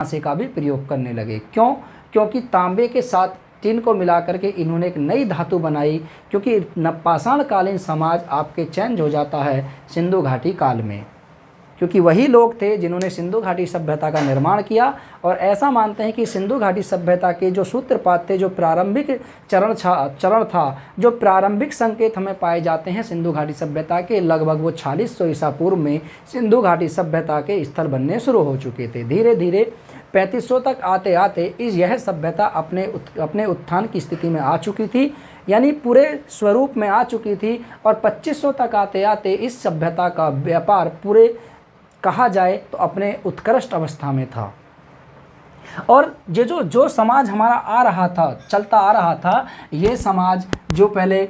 कांसे का भी प्रयोग करने लगे। क्यों? क्योंकि तांबे के साथ टिन को मिला करके इन्होंने एक नई धातु बनाई, क्योंकि पाषाण कालीन समाज आपके चेंज हो जाता है सिंधु घाटी काल में, क्योंकि वही लोग थे जिन्होंने सिंधु घाटी सभ्यता का निर्माण किया। और ऐसा मानते हैं कि सिंधु घाटी सभ्यता के जो सूत्रपात थे, जो प्रारंभिक चरण था, जो प्रारंभिक संकेत हमें पाए जाते हैं सिंधु घाटी सभ्यता के, लगभग वो 4600 ईसा पूर्व में सिंधु घाटी सभ्यता के स्थल बनने शुरू हो चुके थे। धीरे धीरे 3500 तक आते आते यह सभ्यता अपने उत्थान की स्थिति में आ चुकी थी, यानी पूरे स्वरूप में आ चुकी थी। और 2500 तक आते आते इस सभ्यता का व्यापार पूरे कहा जाए तो अपने उत्कृष्ट अवस्था में था। और ये जो समाज हमारा आ रहा था, चलता आ रहा था, ये समाज जो पहले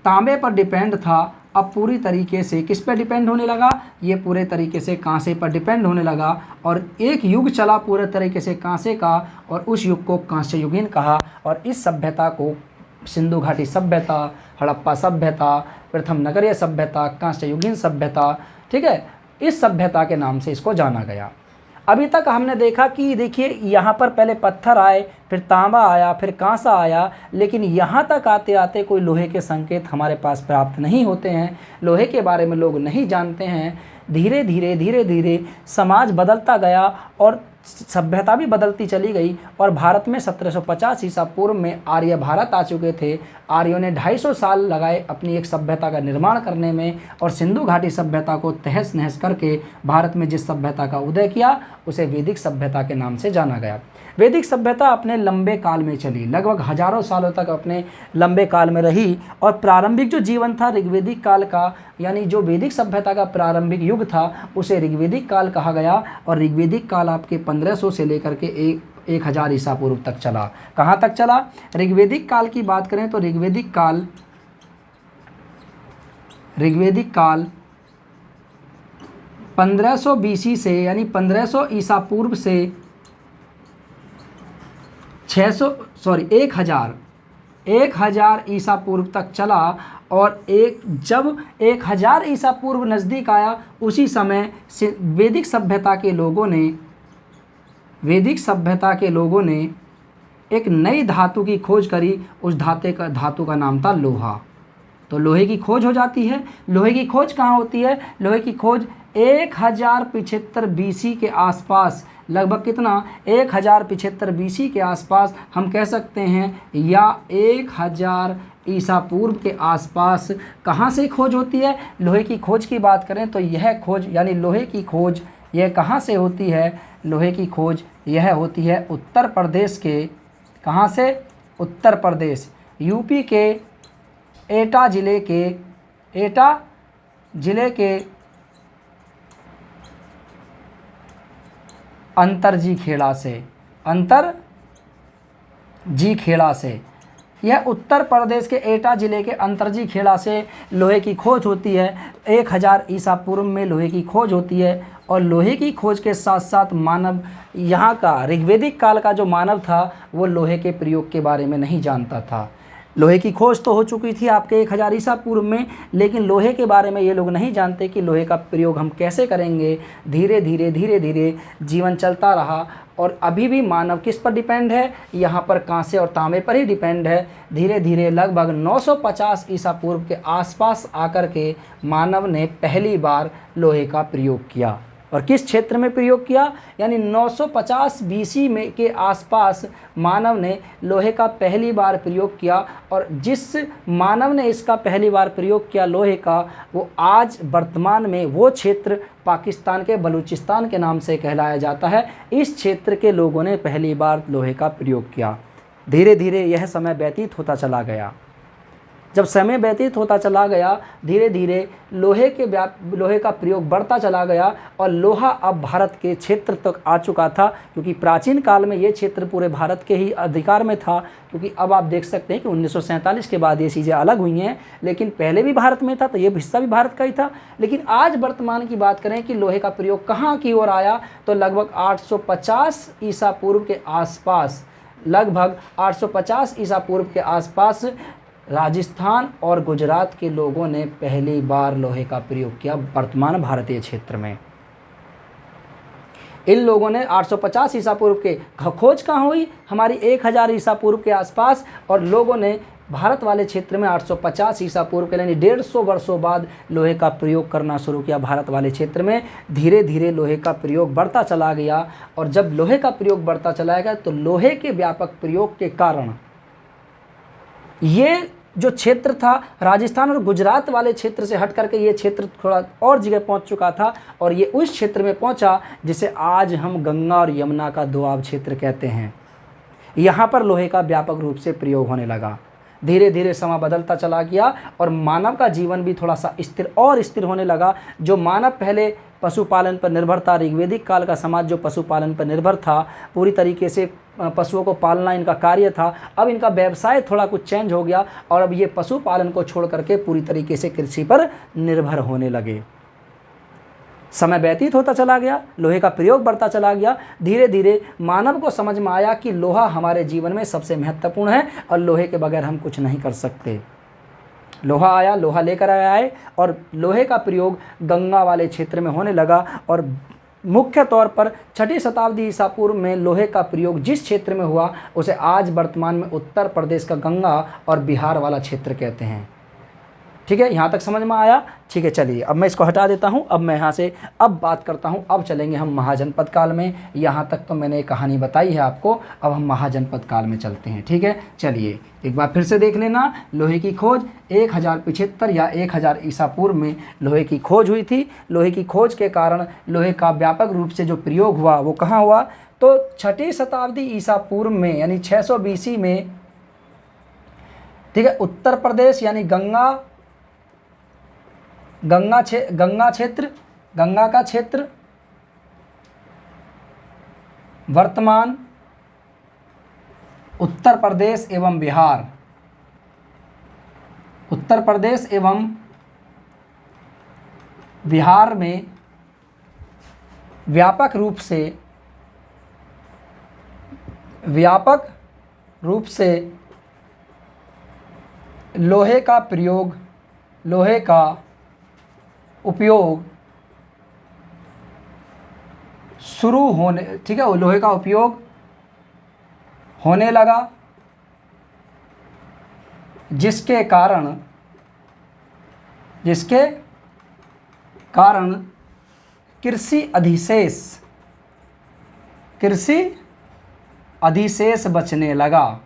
तांबे पर डिपेंड था, अब पूरी तरीके से किस पे डिपेंड होने लगा? ये पूरे तरीके से कांसे पर डिपेंड होने लगा। और एक युग चला पूरे तरीके से कांसे का, और उस युग को कांस्य युगीन कहा। और इस सभ्यता को सिंधु घाटी सभ्यता, हड़प्पा सभ्यता, प्रथम नगरीय सभ्यता, कांस्य युगीन सभ्यता, ठीक है, इस सभ्यता के नाम से इसको जाना गया। अभी तक हमने देखा कि देखिए यहाँ पर पहले पत्थर आए, फिर तांबा आया, फिर कांसा आया, लेकिन यहाँ तक आते आते कोई लोहे के संकेत हमारे पास प्राप्त नहीं होते हैं, लोहे के बारे में लोग नहीं जानते हैं। धीरे धीरे समाज बदलता गया और सभ्यता भी बदलती चली गई। और भारत में 1750 ईसा पूर्व में आर्य भारत आ चुके थे। आर्यों ने 250 साल लगाए अपनी एक सभ्यता का निर्माण करने में, और सिंधु घाटी सभ्यता को तहस नहस करके भारत में जिस सभ्यता का उदय किया उसे वैदिक सभ्यता के नाम से जाना गया। वैदिक सभ्यता अपने लंबे काल में चली, लगभग हजारों सालों तक अपने लंबे काल में रही। और प्रारंभिक जो जीवन था ऋग्वेदिक काल का, यानी जो वैदिक सभ्यता का प्रारंभिक युग था उसे ऋग्वेदिक काल कहा गया। और ऋग्वेदिक काल आपके 1500 से लेकर के 1000 ईसा पूर्व तक चला। कहाँ तक चला? ऋग्वेदिक काल की बात करें तो ऋग्वेदिक काल 1500 BC से, यानी 1500 ईसा पूर्व से 1000 ईसा पूर्व तक चला। और जब 1000 ईसा पूर्व नज़दीक आया, उसी समय वैदिक सभ्यता के लोगों ने एक नई धातु की खोज करी। उस धातु का नाम था लोहा। तो लोहे की खोज हो जाती है। लोहे की खोज कहाँ होती है? लोहे की खोज 1075 BC के आसपास, लगभग कितना? 1075 BC के आसपास हम कह सकते हैं, या 1000 ईसा पूर्व के आसपास कहाँ से खोज होती है? लोहे की खोज की बात करें तो यह खोज, यानी लोहे की खोज यह कहाँ से होती है? लोहे की खोज यह होती है उत्तर प्रदेश के, कहाँ से? उत्तर प्रदेश, यूपी के एटा जिले के अंतरजी खेड़ा से। यह उत्तर प्रदेश के एटा जिले के अंतरजी खेड़ा से लोहे की खोज होती है। 1000 ईसा पूर्व में लोहे की खोज होती है। और लोहे की खोज के साथ साथ मानव, यहाँ का ऋग्वेदिक काल का जो मानव था वो लोहे के प्रयोग के बारे में नहीं जानता था। लोहे की खोज तो हो चुकी थी आपके 1000 ईसा पूर्व में, लेकिन लोहे के बारे में ये लोग नहीं जानते कि लोहे का प्रयोग हम कैसे करेंगे। धीरे धीरे जीवन चलता रहा। और अभी भी मानव किस पर डिपेंड है? यहाँ पर कांसे और तांबे पर ही डिपेंड है। धीरे धीरे लगभग 950 ईसा पूर्व के आसपास आकर के मानव ने पहली बार लोहे का प्रयोग किया। और किस क्षेत्र में प्रयोग किया? यानी 950 BC में के आसपास मानव ने लोहे का पहली बार प्रयोग किया। और जिस मानव ने इसका पहली बार प्रयोग किया लोहे का, वो आज वर्तमान में वो क्षेत्र पाकिस्तान के बलूचिस्तान के नाम से कहलाया जाता है। इस क्षेत्र के लोगों ने पहली बार लोहे का प्रयोग किया। धीरे धीरे यह समय व्यतीत होता चला गया। जब समय व्यतीत होता चला गया, धीरे धीरे लोहे का प्रयोग बढ़ता चला गया। और लोहा अब भारत के क्षेत्र तक आ चुका था, क्योंकि प्राचीन काल में ये क्षेत्र पूरे भारत के ही अधिकार में था। क्योंकि अब आप देख सकते हैं कि 1947 के बाद ये चीज़ें अलग हुई हैं, लेकिन पहले भी भारत में था, तो ये हिस्सा भी भारत का ही था। लेकिन आज वर्तमान की बात करें कि लोहे का प्रयोग कहाँ की ओर आया, तो लगभग 850 ईसा पूर्व के आसपास राजस्थान और गुजरात के लोगों ने पहली बार लोहे का प्रयोग किया वर्तमान भारतीय क्षेत्र में। इन लोगों ने 850 ईसा पूर्व के खोज कहाँ हुई, हमारी 1000 ईसा पूर्व के आसपास, और लोगों ने भारत वाले क्षेत्र में 850 ईसा पूर्व के यानी 150 वर्षों बाद लोहे का प्रयोग करना शुरू किया। भारत वाले क्षेत्र में धीरे धीरे लोहे का प्रयोग बढ़ता चला गया, और जब लोहे का प्रयोग बढ़ता चला गया तो लोहे के व्यापक प्रयोग के कारण ये जो क्षेत्र था राजस्थान और गुजरात वाले क्षेत्र से हट करके ये क्षेत्र थोड़ा और जगह पहुंच चुका था, और ये उस क्षेत्र में पहुंचा जिसे आज हम गंगा और यमुना का दोआब क्षेत्र कहते हैं। यहाँ पर लोहे का व्यापक रूप से प्रयोग होने लगा। धीरे धीरे समय बदलता चला गया और मानव का जीवन भी थोड़ा सा स्थिर होने लगा। जो मानव पहले पशुपालन पर निर्भर था, ऋग्वेदिक काल का समाज जो पशुपालन पर निर्भर था, पूरी तरीके से पशुओं को पालना इनका कार्य था, अब इनका व्यवसाय थोड़ा कुछ चेंज हो गया और अब ये पशुपालन को छोड़ करके पूरी तरीके से कृषि पर निर्भर होने लगे। समय व्यतीत होता चला गया, लोहे का प्रयोग बढ़ता चला गया। धीरे धीरे मानव को समझ में आया कि लोहा हमारे जीवन में सबसे महत्वपूर्ण है और लोहे के बगैर हम कुछ नहीं कर सकते। लोहा आया, लोहा लेकर आए और लोहे का प्रयोग गंगा वाले क्षेत्र में होने लगा, और मुख्य तौर पर 6ठी शताब्दी ईसा पूर्व में लोहे का प्रयोग जिस क्षेत्र में हुआ उसे आज वर्तमान में उत्तर प्रदेश का गंगा और बिहार वाला क्षेत्र कहते हैं। ठीक है, यहाँ तक समझ में आया? ठीक है, चलिए अब मैं इसको हटा देता हूँ। अब मैं यहाँ से अब बात करता हूँ, अब चलेंगे हम महाजनपद काल में। यहाँ तक तो मैंने कहानी बताई है आपको, अब हम महाजनपद काल में चलते हैं। ठीक है, चलिए एक बार फिर से देख लेना। लोहे की खोज 1075 या 1000 ईसा पूर्व में लोहे की खोज हुई थी। लोहे की खोज के कारण लोहे का व्यापक रूप से जो प्रयोग हुआ वो कहाँ हुआ, तो 6ठी शताब्दी ईसा पूर्व में यानी 600 BC में। ठीक है, उत्तर प्रदेश यानी गंगा का क्षेत्र वर्तमान उत्तर प्रदेश एवं बिहार, उत्तर प्रदेश एवं बिहार में व्यापक रूप से लोहे का प्रयोग, लोहे का उपयोग शुरू होने, ठीक है, लोहे का उपयोग होने लगा, जिसके कारण कृषि अधिशेष बचने लगा।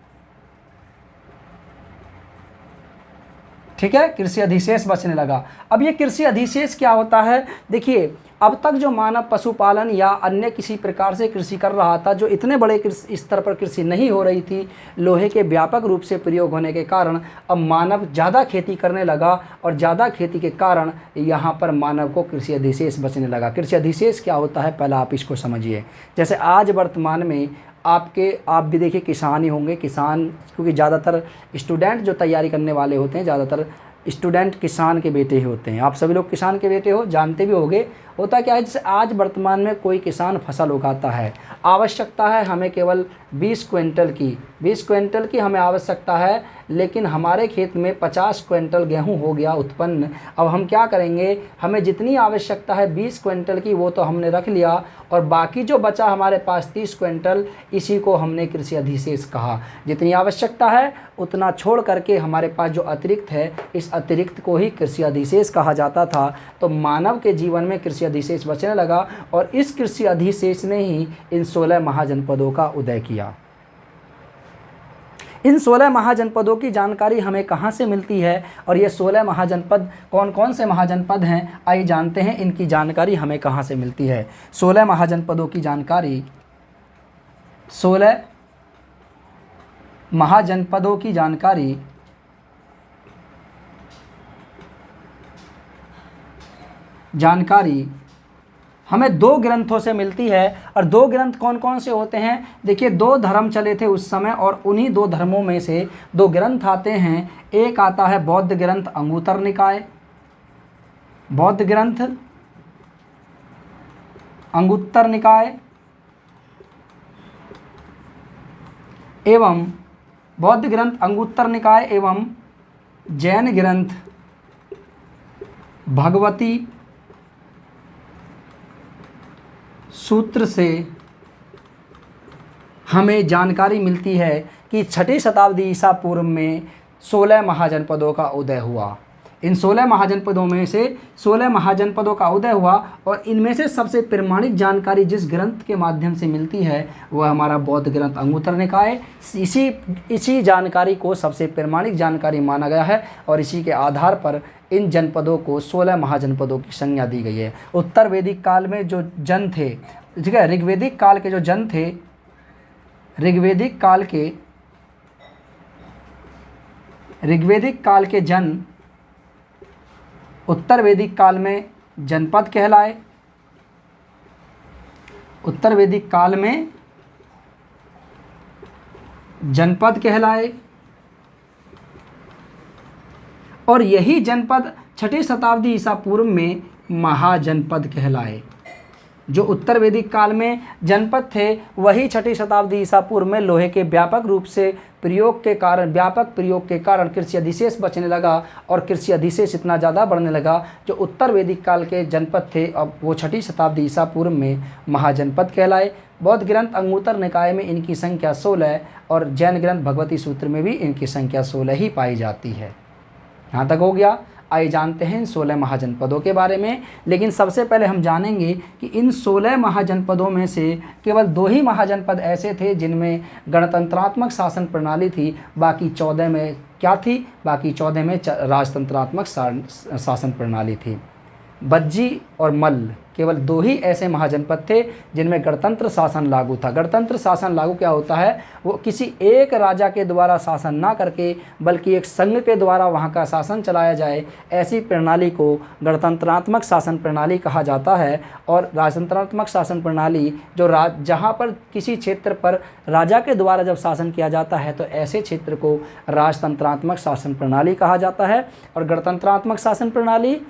ठीक है, कृषि अधिशेष बचने लगा। अब ये कृषि अधिशेष क्या होता है, देखिए अब तक जो मानव पशुपालन या अन्य किसी प्रकार से कृषि कर रहा था, जो इतने बड़े स्तर पर कृषि नहीं हो रही थी, लोहे के व्यापक रूप से प्रयोग होने के कारण अब मानव ज़्यादा खेती करने लगा, और ज़्यादा खेती के कारण यहाँ पर मानव को कृषि अधिशेष बचने लगा। कृषि अधिशेष क्या होता है, पहला आप इसको समझिए। जैसे आज वर्तमान में आप भी देखिए किसान ही होंगे, किसान क्योंकि ज़्यादातर स्टूडेंट जो तैयारी करने वाले होते हैं, ज़्यादातर स्टूडेंट किसान के बेटे ही होते हैं। आप सभी लोग किसान के बेटे हो, जानते भी होंगे। होता क्या है, जैसे आज वर्तमान में कोई किसान फसल उगाता है, आवश्यकता है हमें केवल 20 क्विंटल की हमें आवश्यकता है, लेकिन हमारे खेत में 50 क्विंटल गेहूं हो गया उत्पन्न। अब हम क्या करेंगे, हमें जितनी आवश्यकता है 20 क्विंटल की वो तो हमने रख लिया, और बाकी जो बचा हमारे पास 30 क्विंटल, इसी को हमने कृषि अधिशेष कहा। जितनी आवश्यकता है उतना छोड़ करके हमारे पास जो अतिरिक्त है, इस अतिरिक्त को ही कृषि अधिशेष कहा जाता था। तो मानव के जीवन में कृषि अधिशेष बचने लगा, और इस कृषि अधिशेष ने ही इन 16 महाजनपदों का उदय किया। इन 16 महाजनपदों की जानकारी हमें कहाँ से मिलती है, और ये 16 महाजनपद कौन कौन से महाजनपद हैं, आइए जानते हैं इनकी जानकारी हमें कहाँ से मिलती है। 16 महाजनपदों की जानकारी, 16 महाजनपदों की जानकारी हमें 2 ग्रंथों से मिलती है। और 2 ग्रंथ कौन कौन से होते हैं, देखिए 2 धर्म चले थे उस समय, और उन्हीं 2 धर्मों में से 2 ग्रंथ आते हैं। एक आता है बौद्ध ग्रंथ अंगुत्तर निकाय, बौद्ध ग्रंथ अंगुत्तर निकाय, एवं बौद्ध ग्रंथ अंगुत्तर निकाय एवं जैन ग्रंथ भगवती सूत्र से हमें जानकारी मिलती है कि 6ठी शताब्दी ईसा पूर्व में 16 महाजनपदों का उदय हुआ। इन 16 महाजनपदों में से 16 महाजनपदों का उदय हुआ और इनमें से सबसे प्रमाणिक जानकारी जिस ग्रंथ के माध्यम से मिलती है वह हमारा बौद्ध ग्रंथ अंगुत्तर निकाय। इसी जानकारी को सबसे प्रमाणिक जानकारी माना गया है और इसी के आधार पर इन जनपदों को 16 महाजनपदों की संज्ञा दी गई है। उत्तर वैदिक काल में जो जन थे, ठीक है, ऋग्वैदिक काल के जो जन थे, ऋग्वैदिक काल के जन उत्तर वैदिक काल में जनपद कहलाए। उत्तर वैदिक काल में जनपद कहलाए और यही जनपद 6ठी शताब्दी ईसा पूर्व में महाजनपद कहलाए। जो उत्तर वैदिक काल में जनपद थे वही 6ठी शताब्दी ईसा पूर्व में लोहे के व्यापक रूप से व्यापक प्रयोग के कारण कृषि अधिशेष बचने लगा और कृषि अधिशेष इतना ज़्यादा बढ़ने लगा। जो उत्तर वैदिक काल के जनपद थे अब वो 6ठी शताब्दी ईसा पूर्व में महाजनपद कहलाए। बौद्ध ग्रंथ अंगुत्तर निकाय में इनकी संख्या 16 और जैन ग्रंथ भगवती सूत्र में भी इनकी संख्या 16 ही पाई जाती है। यहाँ तक हो गया। आइए जानते हैं इन 16 महाजनपदों के बारे में। लेकिन सबसे पहले हम जानेंगे कि इन 16 महाजनपदों में से केवल 2 ही महाजनपद ऐसे थे जिनमें गणतंत्रात्मक शासन प्रणाली थी। बाकी 14 में क्या थी? बाकी 14 में राजतंत्रात्मक शासन प्रणाली थी। बज्जी और मल्ल केवल 2 ही ऐसे महाजनपद थे जिनमें गणतंत्र शासन लागू था। गणतंत्र शासन लागू क्या होता है? वो किसी एक राजा के द्वारा शासन ना करके बल्कि एक संघ के द्वारा वहाँ का शासन चलाया जाए, ऐसी प्रणाली को गणतंत्रात्मक शासन प्रणाली कहा जाता है। और राजतंत्रात्मक शासन प्रणाली जो जहाँ पर किसी क्षेत्र पर राजा के द्वारा जब शासन किया जाता है तो ऐसे क्षेत्र को राजतंत्रात्मक शासन प्रणाली कहा जाता है। और गणतंत्रात्मक शासन प्रणाली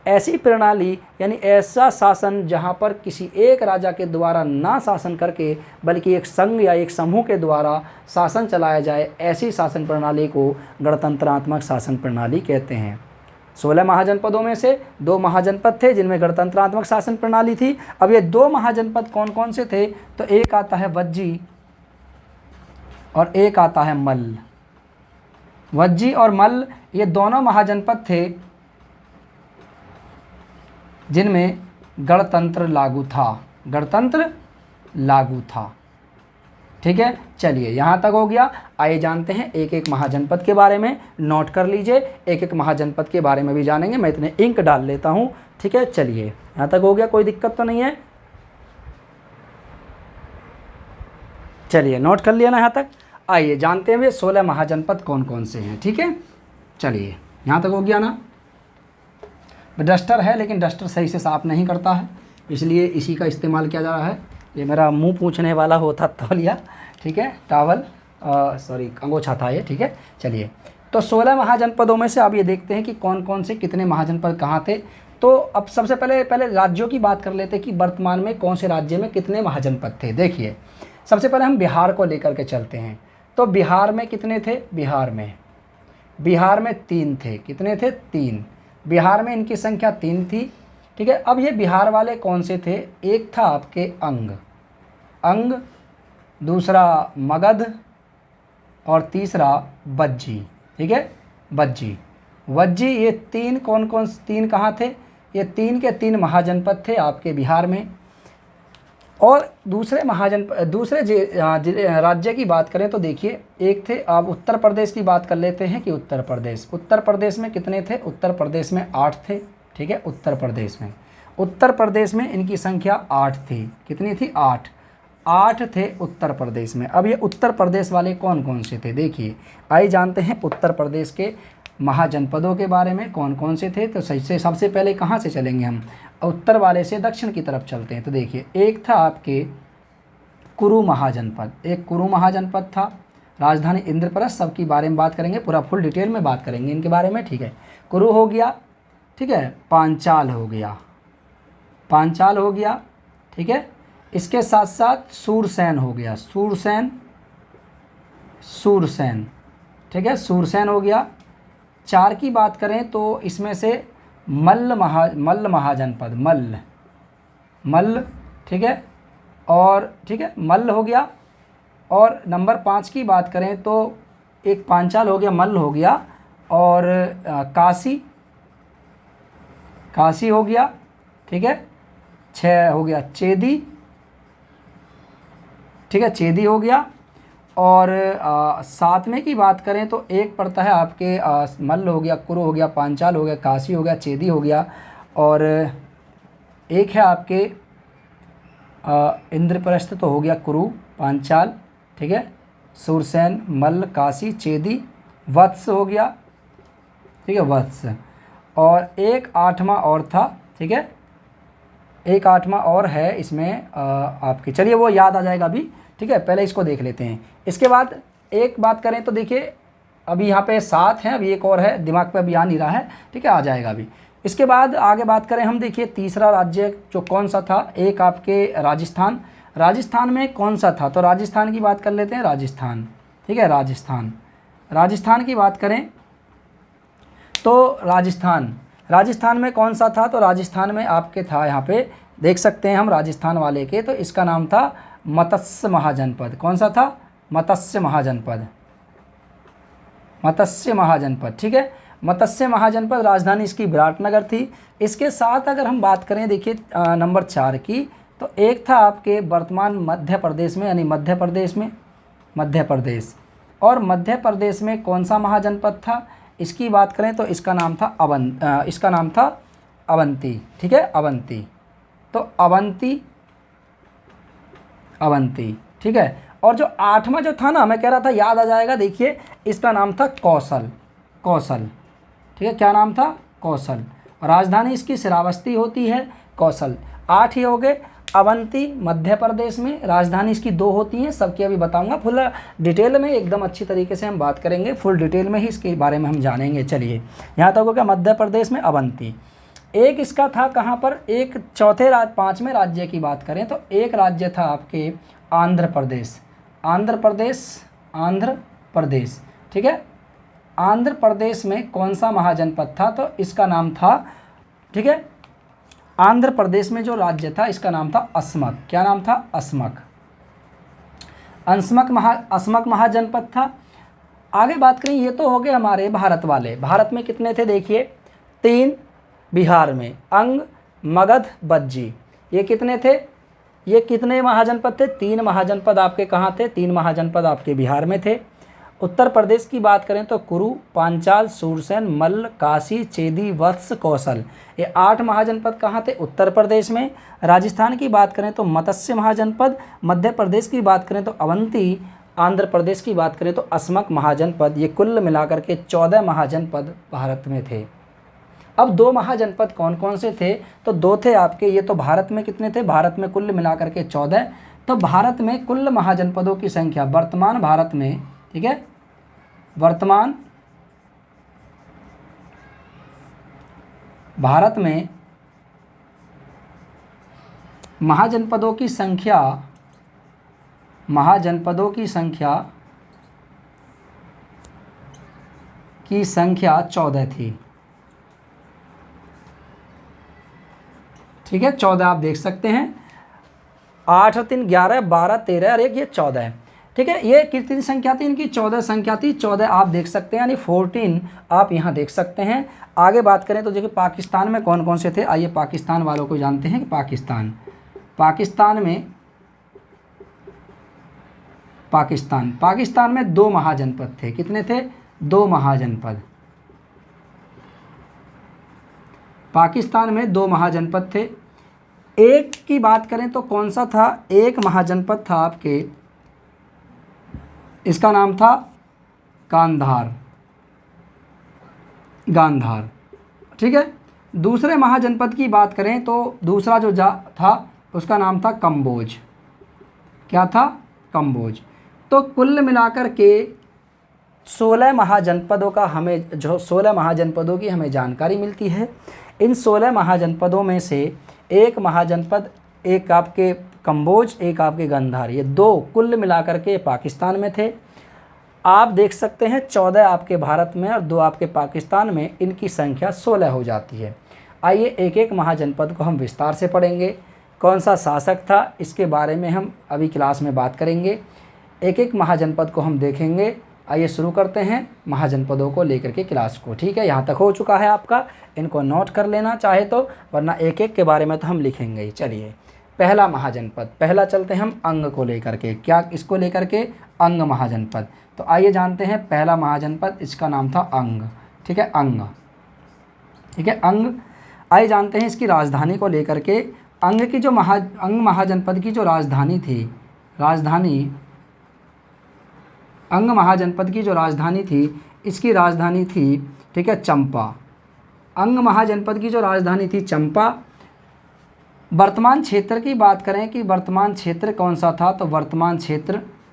ऐसी प्रणाली यानी ऐसा शासन जहाँ पर किसी एक राजा के द्वारा ना शासन करके बल्कि एक संघ या एक समूह के द्वारा शासन चलाया जाए, ऐसी शासन प्रणाली को गणतंत्रात्मक शासन प्रणाली कहते हैं। 16 महाजनपदों में से 2 महाजनपद थे जिनमें गणतंत्रात्मक शासन प्रणाली थी। अब ये 2 महाजनपद कौन कौन से थे? तो एक आता है वज्जी और एक आता है मल्ल। वज्जी और मल्ल ये दोनों महाजनपद थे जिनमें गणतंत्र लागू था। ठीक है, चलिए यहाँ तक हो गया। आइए जानते हैं एक एक महाजनपद के बारे में। नोट कर लीजिए, एक एक महाजनपद के बारे में भी जानेंगे। मैं इतने इंक डाल लेता हूँ। ठीक है, चलिए यहाँ तक हो गया, कोई दिक्कत तो नहीं है। चलिए नोट कर लिया ना यहाँ तक। आइए जानते हैं 16 महाजनपद कौन कौन से हैं। ठीक है, चलिए यहाँ तक हो गया ना। डस्टर है लेकिन डस्टर सही से साफ़ नहीं करता है, इसलिए इसी का इस्तेमाल किया जा रहा है। ये मेरा मुंह पूछने वाला होता तौलिया, ठीक है, टावल, सॉरी अंगोछा था ये। ठीक है, चलिए तो 16 महाजनपदों में से आप ये देखते हैं कि कौन कौन से कितने महाजनपद कहाँ थे। तो अब सबसे पहले राज्यों की बात कर लेते हैं कि वर्तमान में कौन से राज्य में कितने महाजनपद थे। देखिए सबसे पहले हम बिहार को लेकर के चलते हैं। तो बिहार में कितने थे? बिहार में 3 थे। कितने थे? 3। बिहार में इनकी संख्या 3 थी। ठीक है, अब ये बिहार वाले कौन से थे? एक था आपके अंग, दूसरा मगध और तीसरा बज्जी। ठीक है, वज्जी ये 3 कौन 3 कहाँ थे? ये 3 के 3 महाजनपद थे आपके बिहार में। और दूसरे राज्य की बात करें तो देखिए एक थे, आप उत्तर प्रदेश की बात कर लेते हैं कि उत्तर प्रदेश में कितने थे? उत्तर प्रदेश में 8 थे। ठीक है, उत्तर प्रदेश में इनकी संख्या 8 थी। कितनी थी? 8 थे उत्तर प्रदेश में। अब ये उत्तर प्रदेश वाले कौन कौन से थे? देखिए आइए जानते हैं उत्तर प्रदेश के महाजनपदों के बारे में कौन कौन से थे। तो सही से सबसे पहले कहाँ से चलेंगे हम? उत्तर वाले से दक्षिण की तरफ चलते हैं। तो देखिए एक था आपके कुरु महाजनपद, एक कुरु महाजनपद था, राजधानी इंद्रप्रस्थ। सबकी बारे में बात करेंगे, पूरा फुल डिटेल में बात करेंगे इनके बारे में। ठीक है, कुरु हो गया। ठीक है, पांचाल हो गया। ठीक है, इसके साथ साथ सूरसेन हो गया, सूरसेन। ठीक है, सूरसेन हो गया। 4 की बात करें तो इसमें से मल्ल महाजनपद, मल्ल। ठीक है, और ठीक है, मल्ल हो गया। और नंबर 5 की बात करें तो एक पांचाल हो गया, मल्ल हो गया, और काशी हो गया, ठीक है। 6 हो गया चेदी, ठीक है, चेदी हो गया। और 7वें की बात करें तो एक पड़ता है आपके मल्ल हो गया, कुरु हो गया, पांचाल हो गया, काशी हो गया, चेदी हो गया, और एक है आपके इंद्रप्रस्थ तो हो गया कुरु पांचाल, ठीक है, सूरसेन, मल्ल, काशी, चेदी, वत्स हो गया, ठीक है, वत्स। और एक 8वां और था, ठीक है, एक 8वां और है इसमें आपके, चलिए वो याद आ जाएगा अभी, ठीक है, पहले इसको देख लेते हैं। इसके बाद एक बात करें तो देखिए अभी यहाँ पे 7 हैं, अभी एक और है, दिमाग पे अभी आ नहीं रहा है, ठीक है, आ जाएगा अभी। इसके बाद आगे बात करें हम, देखिए तीसरा राज्य जो कौन सा था, एक आपके राजस्थान। राजस्थान में कौन सा था, तो राजस्थान की बात कर लेते हैं, राजस्थान, ठीक है, राजस्थान की बात करें तो राजस्थान में कौन सा था, तो राजस्थान में आपके था, यहाँ पे देख सकते हैं हम राजस्थान वाले के, तो इसका नाम था मत्स्य महाजनपद। कौन सा था, मत्स्य महाजनपद, ठीक है, मत्स्य महाजनपद। राजधानी इसकी विराटनगर थी। इसके साथ अगर हम बात करें देखिए नंबर 4 की, तो एक था आपके वर्तमान मध्य प्रदेश में, यानी मध्य प्रदेश। और मध्य प्रदेश में कौन सा महाजनपद था, इसकी बात करें तो इसका नाम था अवंती, ठीक है, अवंती। तो अवंती, ठीक है। और जो 8वां जो था ना, मैं कह रहा था याद आ जाएगा, देखिए इसका नाम था कौशल, ठीक है, क्या नाम था, कौशल। राजधानी इसकी श्रावस्ती होती है, कौशल। 8 ही हो गए। अवंती मध्य प्रदेश में, राजधानी इसकी 2 होती हैं, सबकी अभी बताऊंगा, फुल डिटेल में एकदम अच्छी तरीके से हम बात करेंगे, फुल डिटेल में ही इसके बारे में हम जानेंगे। चलिए यहाँ तक हो गया मध्य प्रदेश में अवंती। एक इसका था कहाँ पर, एक 5वें राज्य की बात करें तो एक राज्य था आपके आंध्र प्रदेश, ठीक है। आंध्र प्रदेश में कौन सा महाजनपद था, तो इसका नाम था, ठीक है, आंध्र प्रदेश में जो राज्य था इसका नाम था अस्मक। क्या नाम था, अस्मक महाजनपद था। आगे बात करें, ये तो हो गए हमारे भारत वाले। भारत में कितने थे देखिए, 3 बिहार में अंग, मगध, बज्जी, ये कितने थे, ये कितने महाजनपद थे, 3 महाजनपद आपके कहाँ थे, 3 महाजनपद आपके बिहार में थे। उत्तर प्रदेश की बात करें तो कुरु, पांचाल, सूरसेन, मल्ल, काशी, चेदी, वत्स, कौशल, ये 8 महाजनपद कहाँ थे, उत्तर प्रदेश में। राजस्थान की बात करें तो मत्स्य महाजनपद, मध्य प्रदेश की बात करें तो अवंती, आंध्र प्रदेश की बात करें तो अस्मक महाजनपद। ये कुल मिलाकर के 14 महाजनपद भारत में थे। अब 2 महाजनपद कौन कौन से थे, तो 2 थे आपके, ये तो भारत में कितने थे, भारत में कुल मिलाकर के 14। तो भारत में कुल महाजनपदों की संख्या वर्तमान भारत में, ठीक है, वर्तमान भारत में महाजनपदों की संख्या 14 थी, ठीक है, 14 आप देख सकते हैं, 8 और 3 11, 12, 13 और 1 ये 14 है, ठीक है। ये कितनी संख्या थी इनकी, 14 संख्या थी, 14 आप देख सकते हैं, यानी 14 आप यहाँ देख सकते हैं। आगे बात करें तो देखिए पाकिस्तान में कौन कौन से थे, आइए पाकिस्तान वालों को जानते हैं कि पाकिस्तान में 2 महाजनपद थे। कितने थे, 2 महाजनपद। पाकिस्तान में 2 महाजनपद थे। एक की बात करें तो कौन सा था, एक महाजनपद था आपके, इसका नाम था गांधार, ठीक है। दूसरे महाजनपद की बात करें तो दूसरा जो था उसका नाम था कंबोज। क्या था, कंबोज। तो कुल मिलाकर के 16 महाजनपदों की हमें जानकारी मिलती है। इन 16 महाजनपदों में से एक महाजनपद, एक आपके कंबोज, एक आपके गांधार, ये 2 कुल मिलाकर के पाकिस्तान में थे। आप देख सकते हैं 14 आपके भारत में और 2 आपके पाकिस्तान में, इनकी संख्या 16 हो जाती है। आइए एक एक महाजनपद को हम विस्तार से पढ़ेंगे। कौन सा शासक था, इसके बारे में हम अभी क्लास में बात करेंगे। एक एक महाजनपद को हम देखेंगे। आइए शुरू करते हैं महाजनपदों को लेकर के क्लास को। ठीक है, यहाँ तक हो चुका है आपका, इनको नोट कर लेना चाहे तो, वरना एक एक के बारे में तो हम लिखेंगे ही। चलिए, पहला महाजनपद, पहला चलते हैं हम अंग को लेकर के। क्या इसको लेकर के? अंग महाजनपद। तो आइए जानते हैं पहला महाजनपद, इसका नाम था अंग। ठीक है, अंग। ठीक है, अंग। आइए जानते हैं इसकी राजधानी को लेकर के। अंग की जो अंग महाजनपद की जो राजधानी थी, अंग महाजनपद की जो राजधानी थी, इसकी राजधानी थी, ठीक है, चंपा। अंग महाजनपद की जो राजधानी थी चंपा। वर्तमान क्षेत्र की बात करें कि वर्तमान क्षेत्र कौन सा था, तो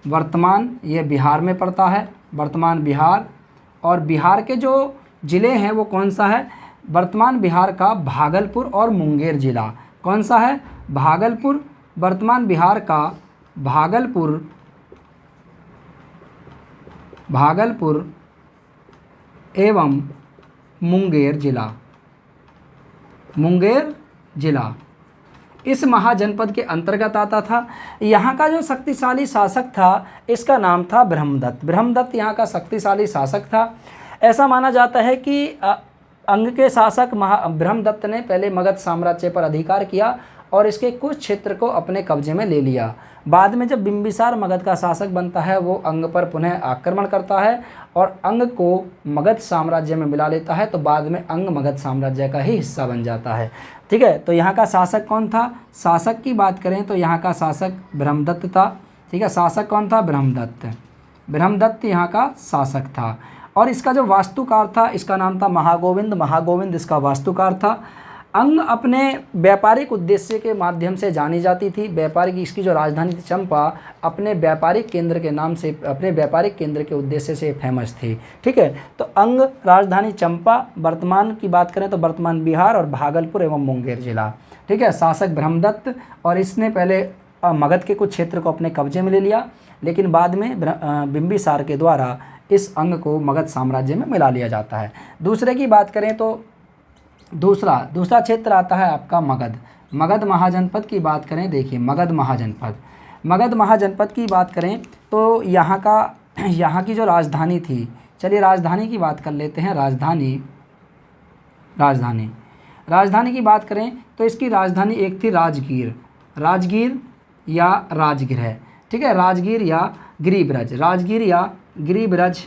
वर्तमान ये बिहार में पड़ता है, वर्तमान बिहार। और बिहार के जो ज़िले हैं वो कौन सा है? वर्तमान बिहार का भागलपुर और मुंगेर ज़िला। कौन सा है? भागलपुर। वर्तमान बिहार का भागलपुर एवं मुंगेर जिला इस महाजनपद के अंतर्गत आता था। यहाँ का जो शक्तिशाली शासक था, इसका नाम था ब्रह्मदत्त। ब्रह्मदत्त यहाँ का शक्तिशाली शासक था। ऐसा माना जाता है कि अंग के शासक ब्रह्मदत्त ने पहले मगध साम्राज्य पर अधिकार किया और इसके कुछ क्षेत्र को अपने कब्जे में ले लिया। बाद में जब बिंबिसार मगध का शासक बनता है, वो अंग पर पुनः आक्रमण करता है और अंग को मगध साम्राज्य में मिला लेता है, तो बाद में अंग मगध साम्राज्य का ही हिस्सा बन जाता है। ठीक है, तो यहाँ का शासक कौन था? शासक की बात करें तो यहाँ का शासक ब्रह्मदत्त था। ठीक है, शासक कौन था? ब्रह्मदत्त यहाँ का शासक था। और इसका जो वास्तुकार था, इसका नाम था महागोविंद इसका वास्तुकार था। अंग अपने व्यापारिक उद्देश्य के माध्यम से जानी जाती थी। व्यापारिक, इसकी जो राजधानी थी चंपा, अपने व्यापारिक केंद्र के नाम से, अपने व्यापारिक केंद्र के उद्देश्य से फेमस थी। ठीक है, तो अंग राजधानी चंपा। वर्तमान की बात करें तो वर्तमान बिहार और भागलपुर एवं मुंगेर जिला। ठीक है, शासक ब्रह्मदत्त, और इसने पहले मगध के कुछ क्षेत्र को अपने कब्जे में ले लिया, लेकिन बाद में बिंबिसार के द्वारा इस अंग को मगध साम्राज्य में मिला लिया जाता है। दूसरे की बात करें तो दूसरा क्षेत्र आता है आपका मगध महाजनपद की बात करें। देखिए, मगध महाजनपद की बात करें तो यहाँ की जो राजधानी थी, चलिए राजधानी की बात कर लेते हैं। राजधानी की बात करें तो इसकी राजधानी एक थी राजगीर या राजगृह। ठीक है, राजगीर या गिरिब्रज।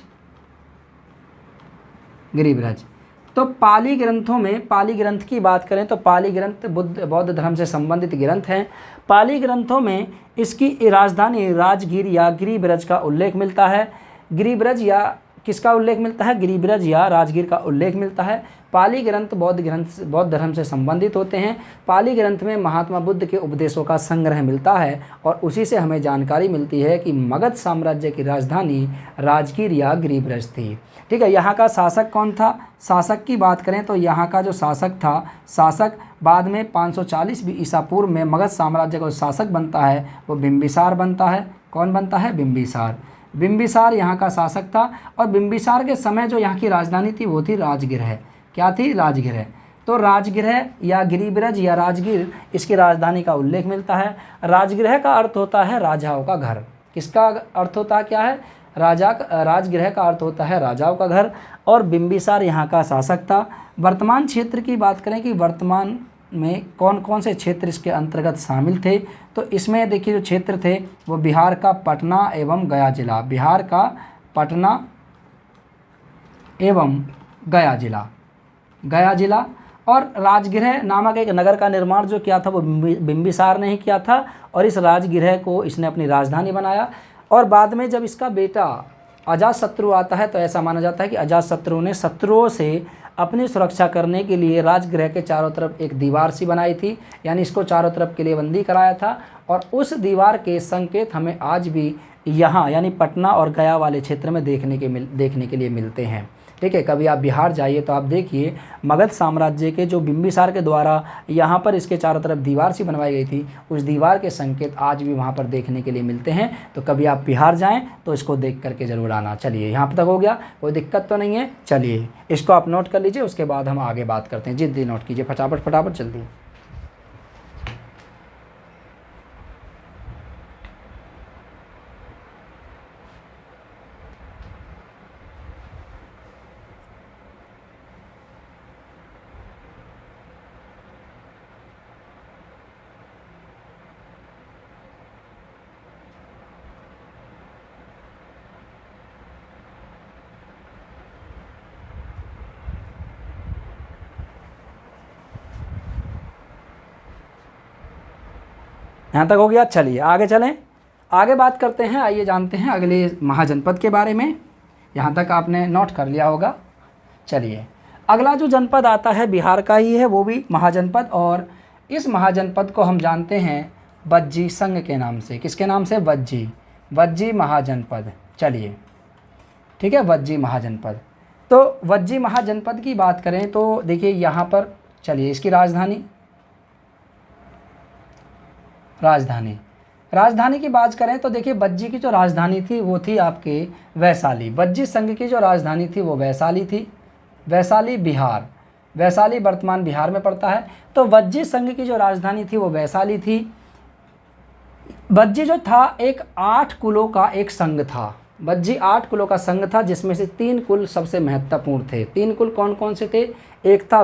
तो पाली ग्रंथ की बात करें तो पाली ग्रंथ बौद्ध धर्म से संबंधित ग्रंथ हैं। पाली ग्रंथों में इसकी राजधानी राजगीर या गिरिब्रज का उल्लेख मिलता है। गिरिब्रज या किसका उल्लेख मिलता है? गिरिब्रज या राजगीर का उल्लेख मिलता है। पाली ग्रंथ बौद्ध धर्म से संबंधित होते हैं। पाली ग्रंथ में महात्मा बुद्ध के उपदेशों का संग्रह मिलता है और उसी से हमें जानकारी मिलती है कि मगध साम्राज्य की राजधानी राजगीर या गिरिब्रज थी। ठीक है, यहाँ का शासक कौन था? शासक की बात करें तो यहाँ का जो शासक बाद में 540 ईसा पूर्व में मगध साम्राज्य का शासक बनता है, वो बिंबिसार बनता है। कौन बनता है? बिंबिसार यहाँ का शासक था। और बिंबिसार के समय जो यहाँ की राजधानी थी वो थी राजगृह। क्या थी? राजगृह। तो राजगृह या गिरिब्रज या राजगीर, इसकी राजधानी का उल्लेख मिलता है। राजगृह का अर्थ होता है राजाओं का घर। किसका अर्थ होता है? क्या है? राजगृह का अर्थ होता है राजाओं का घर। और बिंबिसार यहाँ का शासक था। वर्तमान क्षेत्र की बात करें कि वर्तमान में कौन कौन से क्षेत्र इसके अंतर्गत शामिल थे, तो इसमें देखिए जो क्षेत्र थे वो बिहार का पटना एवं गया जिला। बिहार का पटना एवं गया जिला। और राजगृह नामक एक नगर का निर्माण जो किया था वो बिंबिसार ने ही किया था, और इस राजगृह को इसने अपनी राजधानी बनाया। और बाद में जब इसका बेटा अजातशत्रु आता है, तो ऐसा माना जाता है कि अजातशत्रु ने शत्रुओं से अपनी सुरक्षा करने के लिए राजगृह के चारों तरफ एक दीवार सी बनाई थी, यानी इसको चारों तरफ किलेबंदी कराया था। और उस दीवार के संकेत हमें आज भी यहाँ यानी पटना और गया वाले क्षेत्र में देखने के लिए मिलते हैं। ठीक है, कभी आप बिहार जाइए तो आप देखिए मगध साम्राज्य के जो बिंबिसार के द्वारा यहाँ पर इसके चारों तरफ दीवार सी बनवाई गई थी, उस दीवार के संकेत आज भी वहाँ पर देखने के लिए मिलते हैं। तो कभी आप बिहार जाएं तो इसको देख करके ज़रूर आना। चलिए, यहाँ तक हो गया, कोई दिक्कत तो नहीं है। चलिए, इसको आप नोट कर लीजिए, उसके बाद हम आगे बात करते हैं। जल्दी नोट कीजिए, फटाफट जल्दी। यहाँ तक हो गया। चलिए आगे चलें, आगे बात करते हैं। आइए जानते हैं अगले महाजनपद के बारे में। यहाँ तक आपने नोट कर लिया होगा। चलिए अगला जो जनपद आता है बिहार का ही है, वो भी महाजनपद, और इस महाजनपद को हम जानते हैं वज्जी संघ के नाम से। किसके नाम से? वज्जी महाजनपद। चलिए ठीक है, वज्जी महाजनपद। तो वज्जी महाजनपद की बात करें तो देखिए यहाँ पर, चलिए इसकी राजधानी की बात करें तो देखिए वज्जी की जो राजधानी थी वो थी आपके वैशाली। वज्जी संघ की जो राजधानी थी वो वैशाली थी। वैशाली वर्तमान बिहार में पड़ता है। तो वज्जी संघ की जो राजधानी थी वो वैशाली थी। वज्जी जो था एक 8 कुलों का एक संघ था। वज्जी 8 कुलों का संघ था, जिसमें से 3 कुल सबसे महत्वपूर्ण थे। 3 कुल कौन कौन से थे? एक था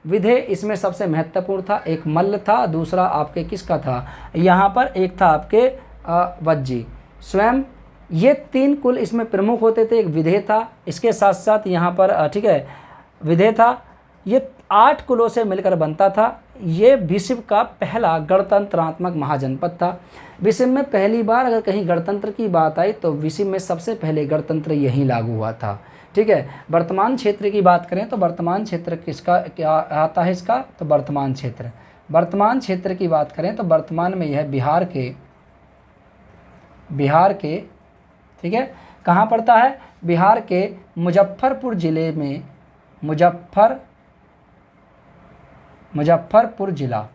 विधे इसमें सबसे महत्वपूर्ण था। एक मल्ल था, दूसरा आपके किसका था? यहाँ पर एक था आपके वज्जी स्वयं। ये 3 कुल इसमें प्रमुख होते थे। एक विधे था, इसके साथ साथ यहाँ पर ठीक है विधे था। ये 8 कुलों से मिलकर बनता था। ये विश्व का पहला गणतंत्रात्मक महाजनपद था। विश्व में पहली बार अगर कहीं गणतंत्र की बात आई तो विश्व में सबसे पहले गणतंत्र यहीं लागू हुआ था। ठीक है। वर्तमान क्षेत्र की बात करें तो वर्तमान क्षेत्र किसका क्या आता है इसका? तो वर्तमान क्षेत्र की बात करें तो वर्तमान में यह बिहार के ठीक है कहाँ पड़ता है? बिहार के मुजफ्फरपुर जिले में, मुजफ्फरपुर जिला।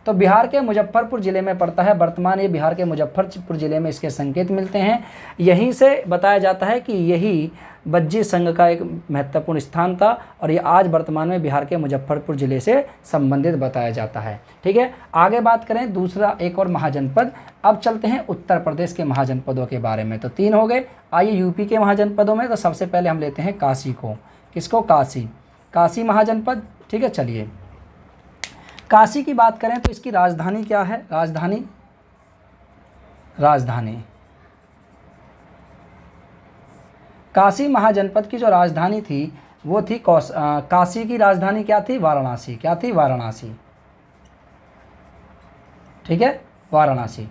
तो बिहार के मुजफ्फरपुर ज़िले में पड़ता है। वर्तमान ये बिहार के मुजफ्फरपुर ज़िले में इसके संकेत मिलते हैं। यहीं से बताया जाता है कि यही वज्जी संघ का एक महत्वपूर्ण स्थान था, और ये आज वर्तमान में बिहार के मुजफ्फरपुर ज़िले से संबंधित बताया जाता है। ठीक है। आगे बात करें दूसरा एक और महाजनपद। अब चलते हैं उत्तर प्रदेश के महाजनपदों के बारे में। तो 3 हो गए। आइए यूपी के महाजनपदों में, तो सबसे पहले हम लेते हैं काशी को। किसको? काशी महाजनपद। ठीक है। चलिए काशी की बात करें तो इसकी राजधानी क्या है? राजधानी काशी महाजनपद की जो राजधानी थी वो थी काशी की राजधानी क्या थी? वाराणसी। ठीक है, वाराणसी।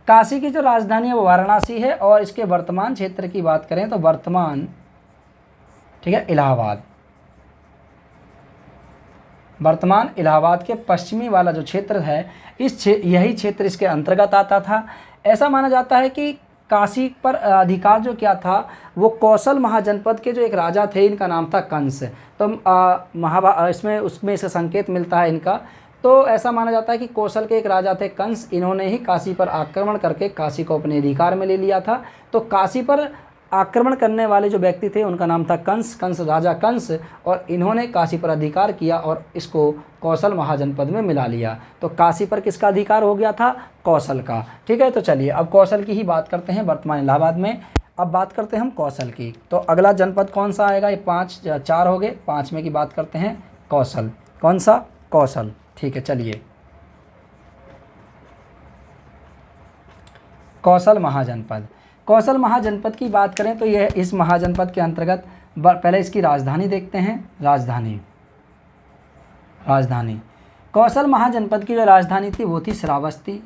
काशी की जो राजधानी है वो वाराणसी है। और इसके वर्तमान क्षेत्र की बात करें तो ठीक है वर्तमान इलाहाबाद के पश्चिमी वाला जो क्षेत्र है, यही क्षेत्र इसके अंतर्गत आता था। ऐसा माना जाता है कि काशी पर अधिकार जो क्या था वो कौशल महाजनपद के जो एक राजा थे, इनका नाम था कंस। तो उसमें से संकेत मिलता है इनका। तो ऐसा माना जाता है कि कौशल के एक राजा थे कंस, इन्होंने ही काशी पर आक्रमण करके काशी को अपने अधिकार में ले लिया था। तो काशी पर आक्रमण करने वाले जो व्यक्ति थे उनका नाम था राजा कंस, और इन्होंने काशी पर अधिकार किया और इसको कौशल महाजनपद में मिला लिया। तो काशी पर किसका अधिकार हो गया था? कौशल का। ठीक है। तो चलिए अब कौशल की ही बात करते हैं वर्तमान इलाहाबाद में। अब बात करते हैं हम कौशल की। तो अगला जनपद कौन सा आएगा? ये 4 हो गए। 5वें की बात करते हैं कौशल। कौन सा? कौशल। ठीक है। चलिए कौशल महाजनपद की बात करें तो यह इस महाजनपद के अंतर्गत, पहले इसकी राजधानी देखते हैं। राजधानी कौशल महाजनपद की जो राजधानी थी वो थी श्रावस्ती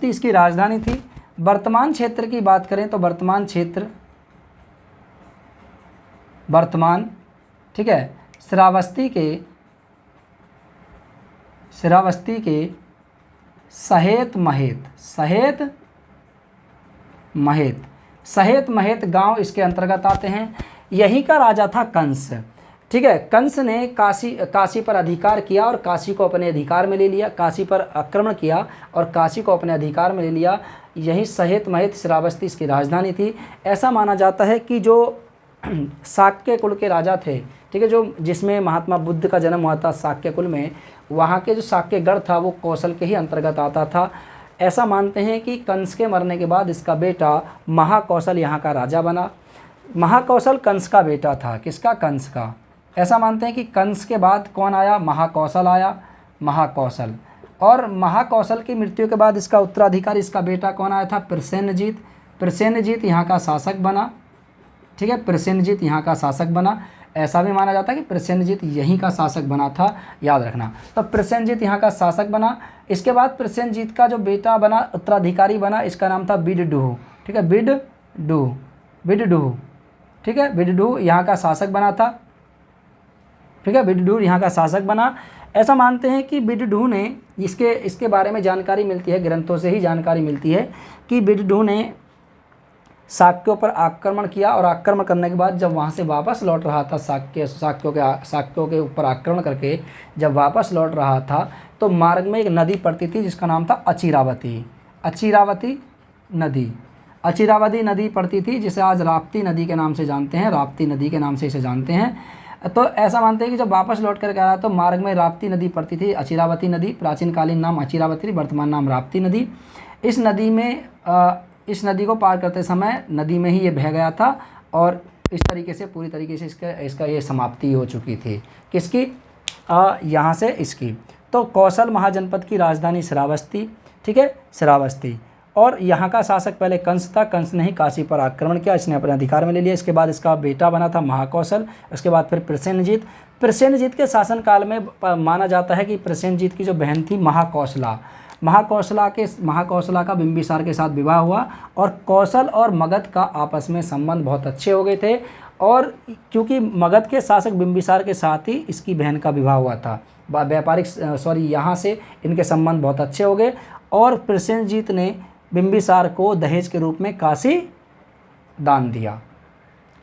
इसकी राजधानी थी। वर्तमान क्षेत्र की बात करें तो वर्तमान ठीक है श्रावस्ती के सहेत महेत गांव इसके अंतर्गत आते हैं। यहीं का राजा था कंस। ठीक है। कंस ने काशी पर अधिकार किया और काशी को अपने अधिकार में ले लिया। काशी पर आक्रमण किया और काशी को अपने अधिकार में ले लिया। यही सहेत महेत श्रावस्ती इसकी राजधानी थी। ऐसा माना जाता है कि जो शाक्य कुल के राजा थे, ठीक है, जो जिसमें महात्मा बुद्ध का जन्म हुआ था शाक्य कुल में, वहाँ के जो शाक्यगढ़ था वो कौशल के ही अंतर्गत आता था। ऐसा मानते हैं कि कंस के मरने के बाद इसका बेटा महाकौशल यहाँ का राजा बना। महाकौशल कंस का बेटा था। किसका? कंस का। ऐसा मानते हैं कि कंस के बाद कौन आया? महाकौशल आया। और महाकौशल की मृत्यु के बाद इसका उत्तराधिकारी, इसका बेटा कौन आया था? प्रसेनजीत यहाँ का शासक बना। ठीक है, प्रसेनजीत यहाँ का शासक बना। ऐसा भी माना जाता है कि प्रसेनजीत यहीं का शासक बना था, याद रखना। तो प्रसेनजीत यहाँ का शासक बना। इसके बाद प्रसेनजीत का जो बेटा बना, उत्तराधिकारी बना, इसका नाम था बिडडूह। ठीक है, बिडडूह, ठीक है, बिडडूह यहाँ का शासक बना था। ठीक है, बिडडूह यहाँ का शासक बना। ऐसा मानते हैं कि बिडडूह ने, इसके बारे में जानकारी मिलती है, ग्रंथों से ही जानकारी मिलती है कि बिडडूह ने शाक्यों पर आक्रमण किया, और आक्रमण करने के बाद जब वहाँ से वापस लौट रहा था, शाक्यों के ऊपर आक्रमण करके जब वापस लौट रहा था, तो मार्ग में एक नदी पड़ती थी जिसका नाम था अचिरावती नदी पड़ती थी, जिसे आज राप्ती नदी के नाम से जानते हैं, राप्ती नदी के नाम से इसे जानते हैं। तो ऐसा मानते हैं कि जब वापस लौट कर आया तो मार्ग में राप्ती नदी पड़ती थी, अचिरावती नदी, प्राचीन कालीन नाम अचिरावती, वर्तमान नाम राप्ती नदी। इस नदी को पार करते समय नदी में ही ये बह गया था, और इस तरीके से पूरी तरीके से इसका ये समाप्ति हो चुकी थी। किसकी? यहाँ से इसकी। तो कौशल महाजनपद की राजधानी श्रावस्ती। ठीक है, श्रावस्ती। और यहाँ का शासक पहले कंस था। कंस ने ही काशी पर आक्रमण किया, इसने अपने अधिकार में ले लिया। इसके बाद इसका बेटा बना था महाकौशल, उसके बाद फिर प्रसेनजीत के शासनकाल में माना जाता है कि प्रसेनजीत की जो बहन थी महाकौशला का बिंबिसार के साथ विवाह हुआ, और कौशल और मगध का आपस में संबंध बहुत अच्छे हो गए थे। और क्योंकि मगध के शासक बिंबिसार के साथ ही इसकी बहन का विवाह हुआ था, यहाँ से इनके संबंध बहुत अच्छे हो गए, और प्रसेनजीत ने बिंबिसार को दहेज के रूप में काशी दान दिया।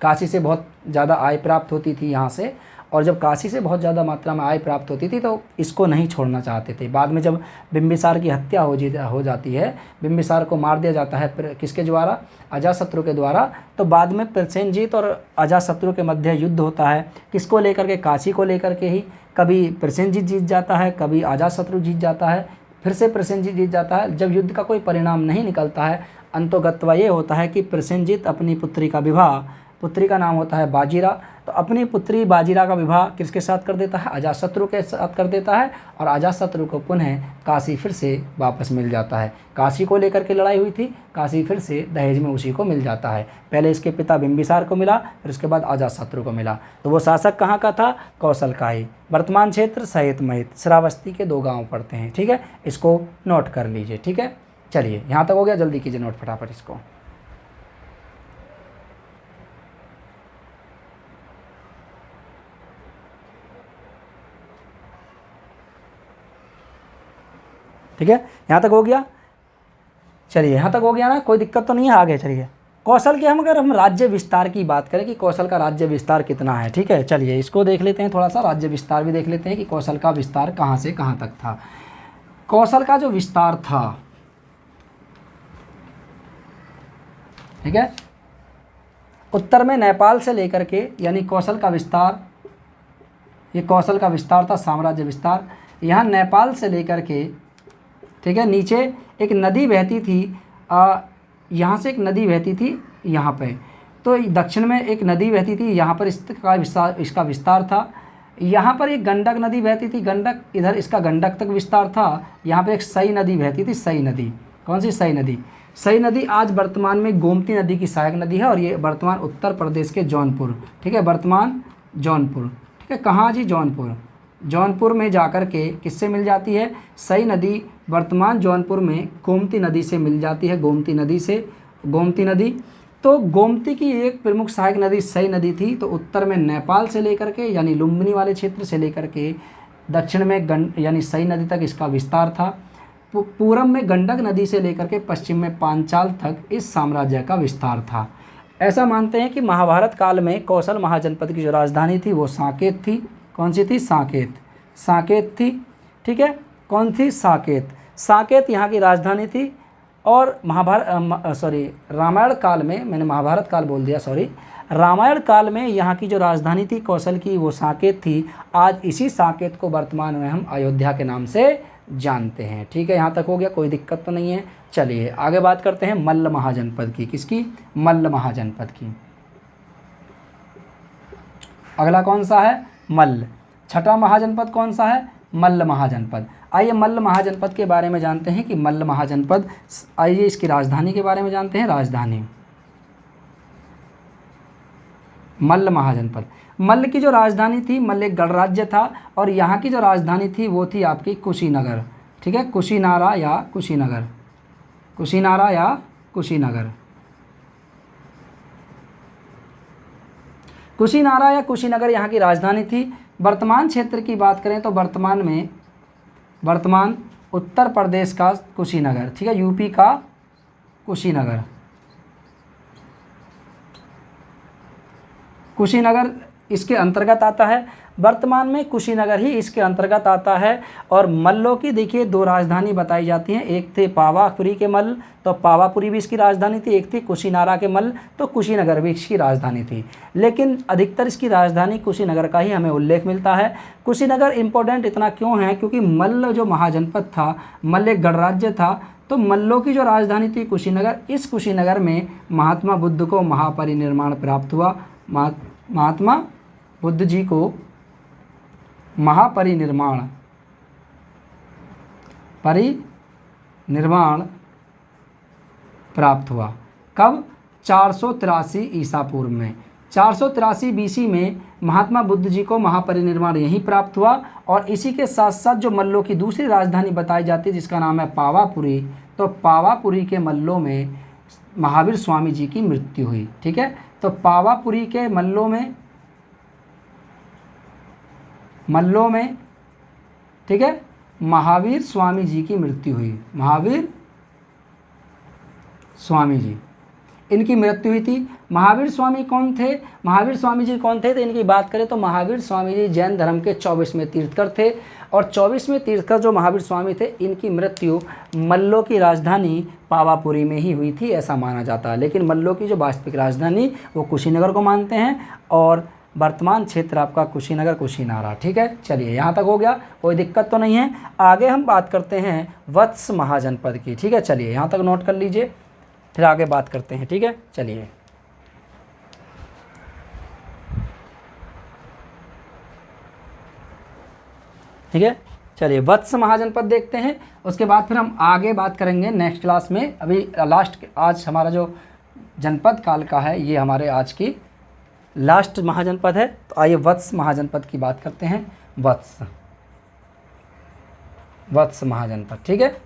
काशी से बहुत ज़्यादा आय प्राप्त होती थी यहाँ से, और जब काशी से बहुत ज़्यादा मात्रा में आय प्राप्त होती थी तो इसको नहीं छोड़ना चाहते थे। बाद में जब बिंबिसार की हत्या हो जाती है, बिंबिसार को मार दिया जाता है किसके द्वारा? अजातशत्रु के द्वारा। तो बाद में प्रसेनजीत और अजातशत्रु के मध्य युद्ध होता है, किसको लेकर के? काशी को लेकर के ही। कभी प्रसेनजीत जीत जाता है, कभी अजातशत्रु जीत जाता है, फिर से प्रसेनजीत जीत जाता है। जब युद्ध का कोई परिणाम नहीं निकलता है, अंतोगत्वा ये होता है कि प्रसेनजीत अपनी पुत्री का विवाह, पुत्री का नाम होता है बाजीरा, तो अपनी पुत्री बाजीरा का विवाह किसके साथ कर देता है? अजातशत्रु के साथ कर देता है, और अजातशत्रु को पुनः काशी फिर से वापस मिल जाता है। काशी को लेकर के लड़ाई हुई थी, काशी फिर से दहेज में उसी को मिल जाता है। पहले इसके पिता बिंबिसार को मिला, फिर उसके बाद अजातशत्रु को मिला। तो वो शासक कहाँ का था? कौशल का ही। वर्तमान क्षेत्र सहित महित श्रावस्ती के 2 गाँव पड़ते हैं। ठीक है, इसको नोट कर लीजिए। ठीक है, चलिए यहाँ तक हो गया, जल्दी कीजिए नोट फटाफट इसको। ठीक है, यहाँ तक हो गया। चलिए यहाँ तक हो गया ना, कोई दिक्कत तो नहीं है? आगे चलिए, कौशल के अगर हम राज्य विस्तार की बात करें कि कौशल का राज्य विस्तार कितना है। ठीक है, चलिए इसको देख लेते हैं, थोड़ा सा राज्य विस्तार भी देख लेते हैं कि कौशल का विस्तार कहाँ से कहाँ तक था। कौशल का जो विस्तार था, ठीक है, उत्तर में नेपाल से लेकर के, यानी कौशल का विस्तार, ये कौशल का विस्तार था, साम्राज्य विस्तार। यहाँ नेपाल से लेकर के, ठीक है, नीचे एक नदी बहती थी, यहाँ से एक नदी बहती थी यहाँ पे, तो दक्षिण में एक नदी बहती थी, यहाँ पर इसका विस्तार था। यहाँ पर एक गंडक नदी बहती थी, गंडक, इधर इसका गंडक तक विस्तार था। यहाँ पर एक सई नदी बहती थी, सई नदी। कौन सी? सई नदी। सई नदी आज वर्तमान में गोमती नदी की सहायक नदी है, और ये वर्तमान उत्तर प्रदेश के जौनपुर, ठीक है, वर्तमान जौनपुर, ठीक है, कहाँ जी? जौनपुर में जाकर के किससे मिल जाती है? सई नदी वर्तमान जौनपुर में गोमती नदी से मिल जाती है, गोमती नदी। तो गोमती की एक प्रमुख सहायक नदी सई नदी थी। तो उत्तर में नेपाल से लेकर के, यानी लुम्बिनी वाले क्षेत्र से लेकर के, दक्षिण में यानी सई नदी तक इसका विस्तार था। पूरब में गंडक नदी से लेकर के पश्चिम में पांचाल तक इस साम्राज्य का विस्तार था। ऐसा मानते हैं कि महाभारत काल में कौशल महाजनपद की जो राजधानी थी वो साकेत थी। कौन सी थी? साकेत थी। ठीक है, कौन थी? साकेत यहाँ की राजधानी थी। और रामायण काल में, मैंने महाभारत काल बोल दिया, रामायण काल में यहाँ की जो राजधानी थी कौशल की वो साकेत थी। आज इसी साकेत को वर्तमान में हम अयोध्या के नाम से जानते हैं। ठीक है, यहाँ तक हो गया, कोई दिक्कत तो नहीं है। चलिए आगे बात करते हैं मल्ल महाजनपद की। किसकी? मल्ल महाजनपद की। अगला कौन सा है? मल्ल। छठा महाजनपद कौन सा है? मल्ल महाजनपद। आइए मल्ल महाजनपद के बारे में जानते हैं कि मल्ल महाजनपद, आइए इसकी राजधानी के बारे में जानते हैं। राजधानी, मल्ल महाजनपद। मल्ल की जो राजधानी थी, मल्ल एक गणराज्य था और यहाँ की जो राजधानी थी वो थी आपकी कुशीनगर। ठीक है, कुशीनारा या कुशीनगर, कुशीनारा या कुशीनगर, कुशीनारा या कुशीनगर यहाँ की राजधानी थी। वर्तमान क्षेत्र की बात करें तो वर्तमान उत्तर प्रदेश का कुशीनगर, ठीक है, यूपी का कुशीनगर, कुशीनगर इसके अंतर्गत आता है। वर्तमान में कुशीनगर ही इसके अंतर्गत आता है। और मल्लों की देखिए दो राजधानी बताई जाती हैं, एक थे पावापुरी के मल्ल, तो पावापुरी भी इसकी राजधानी थी, एक थी कुशीनारा के मल्ल, तो कुशीनगर भी इसकी राजधानी थी। लेकिन अधिकतर इसकी राजधानी कुशीनगर का ही हमें उल्लेख मिलता है। कुशीनगर इंपॉर्टेंट इतना क्यों है, क्योंकि मल्ल जो महाजनपद था, मल्ल एक गणराज्य था, तो मल्लों की जो राजधानी थी कुशीनगर, इस कुशीनगर में महात्मा बुद्ध को महापरिनिर्वाण प्राप्त हुआ। महात्मा बुद्ध जी को महापरिनिर्वाण प्राप्त हुआ। कब? 483 ईसा पूर्व में, 483 बीसी में महात्मा बुद्ध जी को महापरिनिर्वाण यहीं प्राप्त हुआ। और इसी के साथ साथ जो मल्लों की दूसरी राजधानी बताई जाती है जिसका नाम है पावापुरी, तो पावापुरी के मल्लों में महावीर स्वामी जी की मृत्यु हुई। ठीक है, तो पावापुरी के मल्लों में ठीक है महावीर स्वामी जी की मृत्यु हुई। महावीर स्वामी जी, इनकी मृत्यु हुई थी। महावीर स्वामी कौन थे? महावीर स्वामी जी कौन थे? तो इनकी बात करें तो महावीर स्वामी जी जैन धर्म के 24वें तीर्थकर थे। और 24वें तीर्थकर जो महावीर स्वामी थे, इनकी मृत्यु मल्लों की राजधानी पावापुरी में ही हुई थी, ऐसा माना जाता है। लेकिन मल्लों की जो वास्तविक राजधानी वो कुशीनगर को मानते हैं और वर्तमान क्षेत्र आपका कुशीनगर, कुशीनारा। ठीक है, चलिए यहाँ तक हो गया, कोई दिक्कत तो नहीं है। आगे हम बात करते हैं वत्स महाजनपद की। ठीक है, चलिए यहाँ तक नोट कर लीजिए, फिर आगे बात करते हैं। ठीक है, चलिए ठीक है, चलिए वत्स महाजनपद देखते हैं, उसके बाद फिर हम आगे बात करेंगे नेक्स्ट क्लास में। अभी लास्ट, आज हमारा जो जनपद काल का है ये हमारे आज की लास्ट महाजनपद है। तो आइए वत्स महाजनपद की बात करते हैं। वत्स महाजनपद, ठीक है।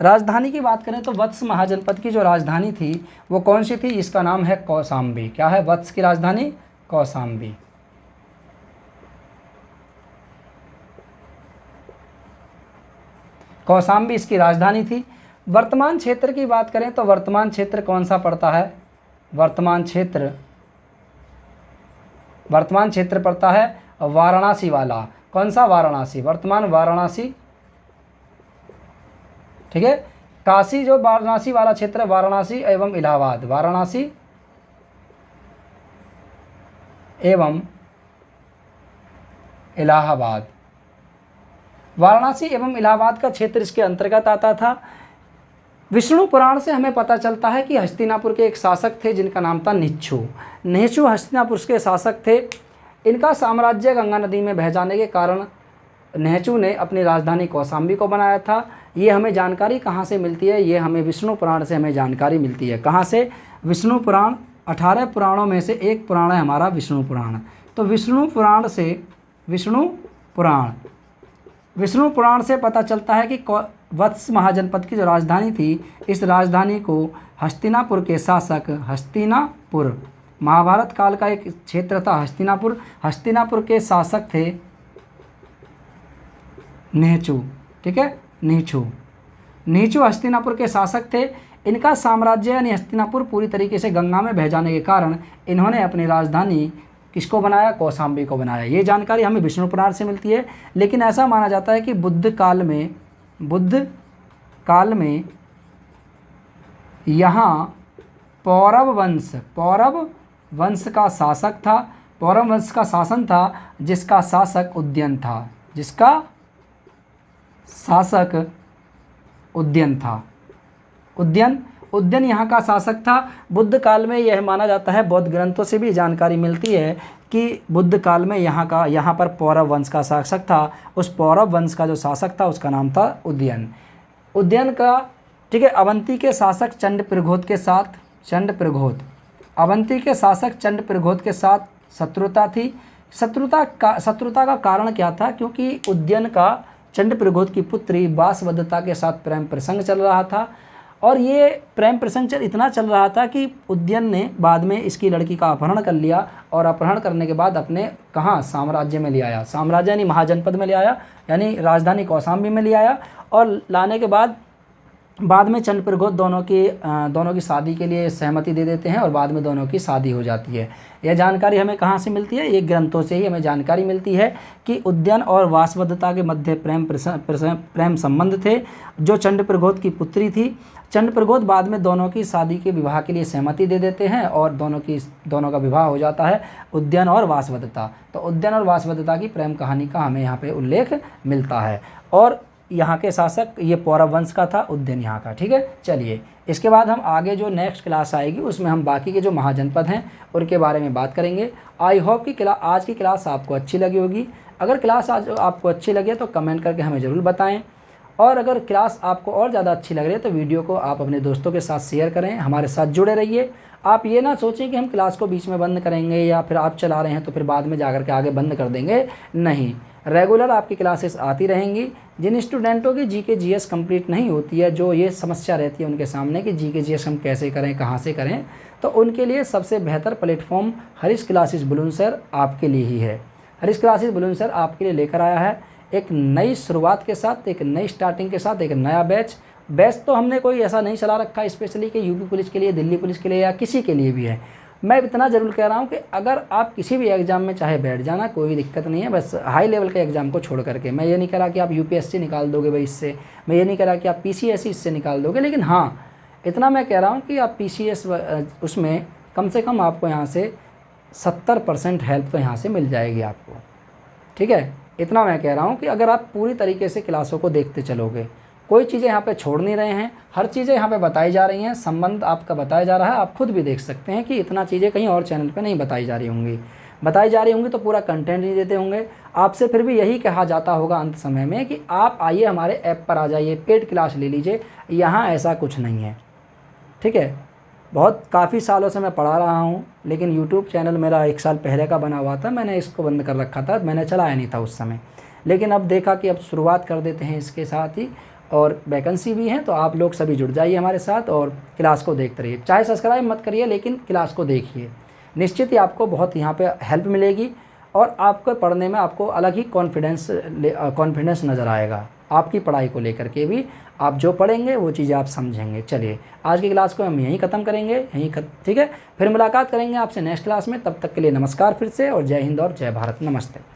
राजधानी की बात करें तो वत्स महाजनपद की जो राजधानी थी वो कौन सी थी? इसका नाम है कौशाम्बी। क्या है वत्स की राजधानी? कौशाम्बी। कौशाम्बी इसकी राजधानी थी। वर्तमान क्षेत्र की बात करें तो वर्तमान क्षेत्र कौन सा पड़ता है? वर्तमान क्षेत्र पड़ता है वाराणसी वाला। कौन सा? वाराणसी। वर्तमान वाराणसी, ठीक है। काशी जो वाराणसी वाला क्षेत्र है, वाराणसी एवं इलाहाबाद, वाराणसी एवं इलाहाबाद, वाराणसी एवं इलाहाबाद का क्षेत्र इसके अंतर्गत आता था। विष्णु पुराण से हमें पता चलता है कि हस्तिनापुर के एक शासक थे जिनका नाम था निच्छु। निच्छु हस्तिनापुर के शासक थे। इनका साम्राज्य गंगा नदी में बह जाने के कारण निच्छु ने अपनी राजधानी कौशाम्बी को बनाया था। ये हमें जानकारी कहाँ से मिलती है? ये हमें विष्णु पुराण से हमें जानकारी मिलती है। कहाँ से? विष्णु पुराण। 18 पुराणों में से एक पुराण है हमारा विष्णु पुराण। तो विष्णु पुराण से पता चलता है कि वत्स महाजनपद की जो राजधानी थी, इस राजधानी को हस्तिनापुर के शासक, हस्तिनापुर महाभारत काल का एक क्षेत्र था हस्तिनापुर, हस्तिनापुर के शासक थे निच्छु। ठीक है, निच्छु हस्तिनापुर के शासक थे। इनका साम्राज्य यानी हस्तिनापुर पूरी तरीके से गंगा में बह जाने के कारण इन्होंने अपनी राजधानी किसको बनाया? कौशाम्बी को बनाया। ये जानकारी हमें विष्णु पुराण से मिलती है। लेकिन ऐसा माना जाता है कि बुद्ध काल में यहाँ पौरव वंश का शासक था, पौरव वंश का शासन था, जिसका शासक उदयन था, उदयन यहाँ का शासक था। बुद्ध काल में यह माना जाता है, बौद्ध ग्रंथों से भी जानकारी मिलती है कि बुद्ध काल में यहाँ पर पौरव वंश का शासक था। उस पौरव वंश का जो शासक था उसका नाम था उदयन। उज्जैन का, ठीक है, अवंती के शासक चंडप्रघोत के साथ, अवंती के शासक चंडप्रघोत के साथ शत्रुता थी। शत्रुता का कारण क्या था? क्योंकि उज्जैन का चंडप्रघोत की पुत्री वासवदत्ता के साथ प्रेम प्रसंग चल रहा था, और ये प्रेम प्रसंग इतना चल रहा था कि उज्जैन ने बाद में इसकी लड़की का अपहरण कर लिया, और अपहरण करने के बाद अपने कहाँ, साम्राज्य में ले आया, साम्राज्य यानी महाजनपद में ले आया, यानी राजधानी कौशाम्बी में ले आया। और लाने के बाद में चंडप्रघोत दोनों की शादी के लिए सहमति दे देते हैं, और बाद में दोनों की शादी हो जाती है। यह जानकारी हमें कहाँ से मिलती है? ये ग्रंथों से ही हमें जानकारी मिलती है कि उज्जैन और वासवदत्ता के मध्य प्रेम संबंध थे, जो चंडप्रघोत की पुत्री थी। चंडप्रघोत बाद में दोनों की शादी के विवाह के लिए सहमति दे देते हैं, और दोनों का विवाह हो जाता है, उज्जैन और वासवदत्ता। तो उज्जैन और वासवदत्ता की प्रेम कहानी का हमें यहाँ पे उल्लेख मिलता है। और यहाँ के शासक ये पौरव वंश का था, उज्जैन यहाँ का। ठीक है, चलिए इसके बाद हम आगे जो नेक्स्ट क्लास आएगी उसमें हम बाकी के जो महाजनपद हैं उनके बारे में बात करेंगे। आई होप कि आज की क्लास आपको अच्छी लगी होगी। अगर क्लास आज आपको अच्छी लगे तो कमेंट करके हमें ज़रूर बताएं, और अगर क्लास आपको और ज़्यादा अच्छी लग रही है तो वीडियो को आप अपने दोस्तों के साथ शेयर करें, हमारे साथ जुड़े रहिए। आप ये ना सोचें कि हम क्लास को बीच में बंद करेंगे, या फिर आप चला रहे हैं तो फिर बाद में जाकर के आगे बंद कर देंगे। नहीं, रेगुलर आपकी क्लासेस आती रहेंगी। जिन स्टूडेंटों की जीके जीएस कंप्लीट नहीं होती है, जो ये समस्या रहती है उनके सामने कि जीके जीएस हम कैसे करें, कहाँ से करें, तो उनके लिए सबसे बेहतर प्लेटफॉर्म हरीश क्लासेस बुलंदशहर आपके लिए ही है। हरीश क्लासेस बुलंदशहर आपके लिए लेकर आया है एक नई शुरुआत के साथ, एक नई स्टार्टिंग के साथ, एक नया बैच तो हमने कोई ऐसा नहीं चला रखा स्पेशली कि यूपी पुलिस के लिए, दिल्ली पुलिस के लिए, या किसी के लिए भी है। मैं इतना ज़रूर कह रहा हूँ कि अगर आप किसी भी एग्ज़ाम में चाहे बैठ जाना, कोई दिक्कत नहीं है, बस हाई लेवल के एग्ज़ाम को छोड़ करके। मैं ये नहीं कह रहा कि आप यूपीएससी निकाल दोगे भाई इससे, मैं ये नहीं कह रहा कि आप पीसीएससी इससे निकाल दोगे, लेकिन हाँ इतना मैं कह रहा हूँ कि आप पीसीएस उसमें कम से कम आपको यहाँ से 70% हेल्प तो यहाँ से मिल जाएगी आपको। ठीक है, इतना मैं कह रहा हूँ कि अगर आप पूरी तरीके से क्लासों को देखते चलोगे, कोई चीज़ें यहाँ पे छोड़ नहीं रहे हैं, हर चीज़ें यहाँ पे बताई जा रही हैं, संबंध आपका बताया जा रहा है। आप खुद भी देख सकते हैं कि इतना चीज़ें कहीं और चैनल पे नहीं बताई जा रही होंगी तो पूरा कंटेंट नहीं देते होंगे। आपसे फिर भी यही कहा जाता होगा अंत समय में कि आप आइए हमारे ऐप पर आ जाइए, पेड क्लास ले लीजिए। यहाँ ऐसा कुछ नहीं है। ठीक है, काफ़ी सालों से मैं पढ़ा रहा हूँ, लेकिन यूट्यूब चैनल मेरा 1 साल पहले का बना हुआ था, मैंने इसको बंद कर रखा था, मैंने चलाया नहीं था उस समय। लेकिन अब देखा कि अब शुरुआत कर देते हैं इसके साथ ही, और वैकेंसी भी है, तो आप लोग सभी जुड़ जाइए हमारे साथ और क्लास को देखते रहिए। चाहे सब्सक्राइब मत करिए, लेकिन क्लास को देखिए, निश्चित ही आपको बहुत यहाँ पे हेल्प मिलेगी, और आपको पढ़ने में आपको अलग ही कॉन्फिडेंस नज़र आएगा। आपकी पढ़ाई को लेकर के भी आप जो पढ़ेंगे वो चीज़ें आप समझेंगे। चलिए आज की क्लास को हम यहीं ख़त्म करेंगे, ठीक है, फिर मुलाकात करेंगे आपसे नेक्स्ट क्लास में। तब तक के लिए नमस्कार फिर से, और जय हिंद और जय भारत। नमस्ते।